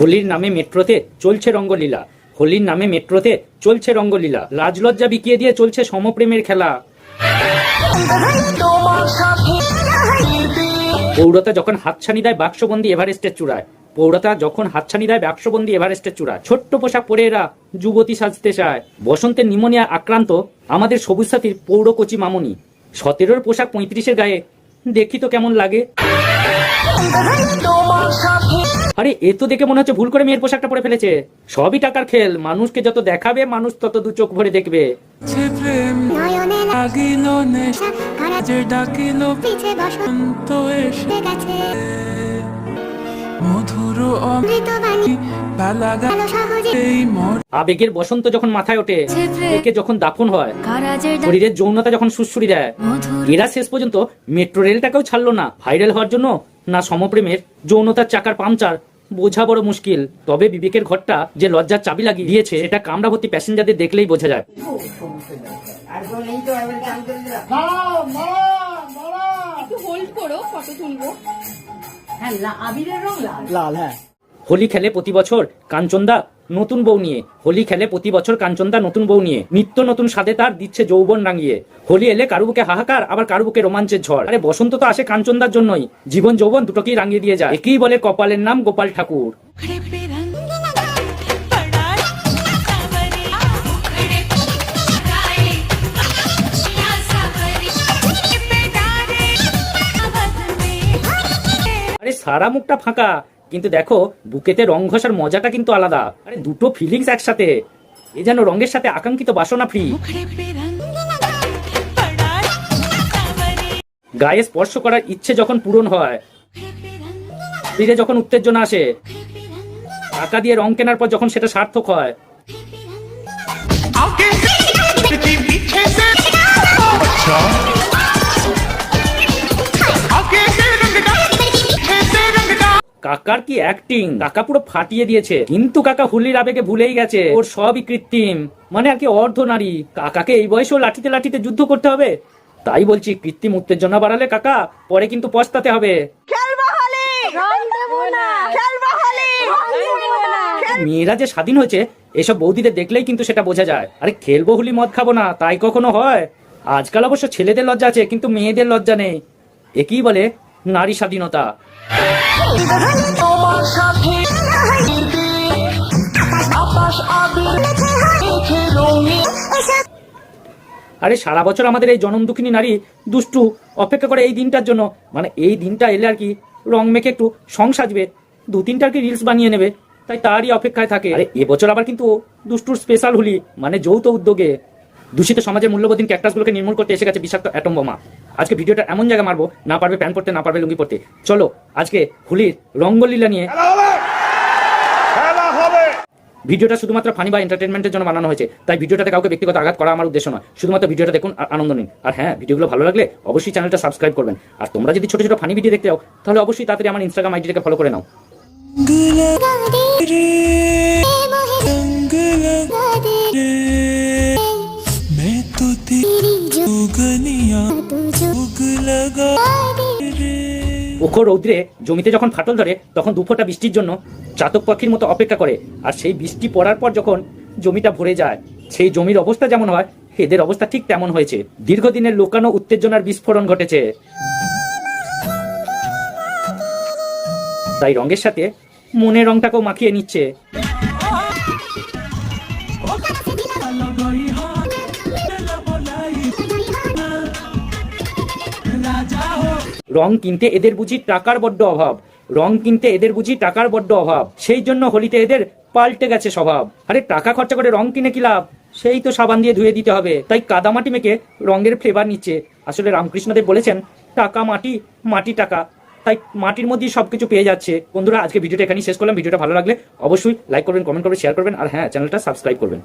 হোলির নামে মেট্রোতে চলছে রঙ্গলীলা, হোলির নামে মেট্রোতে চলছে রঙ্গলীলা, লাজলজ্জা বিকিয়ে দিয়ে চলছে সমপ্রেমের খেলা। পৌরতা যখন হাতছানি দেয় বাক্সবন্দি এভারেস্টের চূড়ায়, পৌরতা যখন হাতছানি দেয় বাক্সবন্দি এভারেস্টের চূড়ায়, ছোট্ট পোশাক পরে এরা যুবতী সাজতে চায়। বসন্তের নিমোনিয়া আক্রান্ত আমাদের সবুজ সাথীর পৌর কচি মামনি, 17-র পোশাক 35-এর গায়ে দেখি তো কেমন লাগে। আরে এ তো দেখে মনে হচ্ছে ভুল করে মেয়ের পোশাকটা পরে ফেলেছে। সবই টাকার খেল, মানুষকে যত দেখাবে মানুষ তত দু চোখ ভরে দেখবে। আবেগের বসন্ত যখন মাথায় ওঠে, একে যখন দাফন হয়, শরীরের যৌনতা যখন সুড়সুড়ি দেয়, এরা শেষ পর্যন্ত মেট্রো রেলটাকেও ছাড়লো না। ভাইরাল হওয়ার জন্য না সমপ্রেমের যৌনতার চাকার পাংচার বোঝা বড় মুশকিল। তবে বিবেকের ঘরটা যে লজ্জার চাবি লাগিয়ে দিয়েছে এটা কামড়া ভর্তি প্যাসেঞ্জারদের দেখলেই বোঝা যায়। হোলি খেলে প্রতি বছর কাঞ্চনদা নতুন বউ নিয়ে, হোলি খেলে প্রতি বছর কাঞ্চনদা নতুন বউ নিয়ে, নিত্য নতুন স্বাদে তার দিচ্ছে যৌবন রাঙিয়ে। হোলি এলে কারু বুকে হাহাকার, আবার কারু বুকে রোমাঞ্চের ঝড়। আরে বসন্ত তো আসে কাঞ্চনদার জন্যই, জীবন যৌবন দুটোকেই রাঙিয়ে দিয়ে যায়। একেই বলে কপালের নাম গোপাল ঠাকুর। আরে সারা মুখটা ফাঁকা, কিন্তু দেখো বুকেতে রং ঘষার মজাটা কিন্তু আলাদা। আরে দুটো ফিলিংস একসাথে, এ যেন রঙের সাথে আকাঙ্ক্ষিত বাসনা ফ্রি। গায়ে স্পর্শ করার ইচ্ছে যখন পূরণ হয়, শরীরে যখন উত্তেজনা আসে, টাকা দিয়ে রং কেনার পর যখন সেটা সার্থক হয়। কাকার কি অ্যাক্টিং, কাকা পুরো ফাটিয়ে দিয়েছে। কিন্তু কাকা হোলির আবেগে ভুলেই গেছে ওর সবই কৃত্রিম, মানে আর কি অর্ধ নারী। কাকাকে এই বয়সেও লাঠিতে লাঠিতে যুদ্ধ করতে হবে? তাই বলছি কৃত্রিম উত্তেজনা বাড়ালে কাকা পরে কিন্তু পস্তাতে হবে। মেয়েরা যে স্বাধীন হয়েছে এসব বৌদিদের দেখলেই কিন্তু সেটা বোঝা যায়। আরে খেলবো হোলি মদ খাবো না তাই কখনো হয়? আজকাল অবশ্য ছেলেদের লজ্জা আছে কিন্তু মেয়েদের লজ্জা নেই, একেই বলে নারী স্বাধীনতা। আরে সারা বছর আমাদের এই জনম দুঃখিনী নারী দুষ্টু অপেক্ষা করে এই দিনটার জন্য, মানে এই দিনটা এলে আর কি রং মেখে একটু সং সাজবে, 2-3টা আর কি রিলস বানিয়ে নেবে, তাই তারই অপেক্ষায় থাকে। আরে এবছর আবার কিন্তু দুষ্টুর স্পেশাল হোলি, মানে যৌথ উদ্যোগে দূষিত সমাজের মূল্যবোধীন ক্যাকটাসগুলোকে নির্মূল করতে এসে গেছে বিষাক্ত অ্যাটম বোমা। আজকে ভিডিওটা এমন জায়গা মারবো, না পারবে প্যান্ট পরতে, না পারবে লুঙ্গি পরতে। চলো আজকে হোলির রঙ্গলীলা নিয়ে। ভিডিওটা শুধুমাত্র ফানি বা এন্টারটেনমেন্টের জন্য বানানো হয়েছে, তাই ভিডিওটাতে কাউকে ব্যক্তিগত আঘাত করা আমার উদ্দেশ্য নয়। শুধুমাত্র ভিডিওটা দেখুন আর আনন্দ নিন। আর হ্যাঁ, ভিডিওগুলো ভালো লাগলে অবশ্যই চ্যানেলটা সাবস্ক্রাইব করবেন। আর তোমরা যদি ছোট ছোট ফানি ভিডিও দেখতে চাও তাহলে অবশ্যই তাড়াতাড়ি আমার ইনস্টাগ্রাম আইডিটাকে ফলো করে নাও। ওখো রৌদ্রে জমিতে যখন ফাটল ধরে তখন দুফোঁটা বৃষ্টির জন্য চাতক পাখির মতো অপেক্ষা করে। আর সেই বৃষ্টি পড়ার পর যখন জমিটা ভরে যায়, সেই জমির অবস্থা যেমন হয় এদের অবস্থা ঠিক তেমন হয়েছে। দীর্ঘদিনের লুকানো উত্তেজনার বিস্ফোরণ ঘটেছে। তাই রঙের সাথে মনের রংটাকেও মাখিয়ে নিচ্ছে। রং কিনতে এদের বুঝি টাকার বড্ড অভাব, রং কিনতে এদের বুঝি টাকার বড্ড অভাব, সেই জন্য হোলিতে এদের পাল্টে গেছে স্বভাব। আরে টাকা খরচা করে রং কিনে কি লাভ, সেই তো সাবান দিয়ে ধুয়ে দিতে হবে, তাই কাদামাটি মেখে রঙের ফ্লেভার নিচ্ছে। আসলে রামকৃষ্ণদেব বলেছেন টাকা মাটি, মাটি টাকা, তাই মাটির মধ্যেই সবকিছু পেয়ে যাচ্ছে। বন্ধুরা আজকে ভিডিওটা এখানেই শেষ করলাম। ভিডিওটা ভালো লাগলে অবশ্যই লাইক করবেন, কমেন্ট করবেন, শেয়ার করবেন, আর হ্যাঁ চ্যানেলটা সাবস্ক্রাইব করবেন।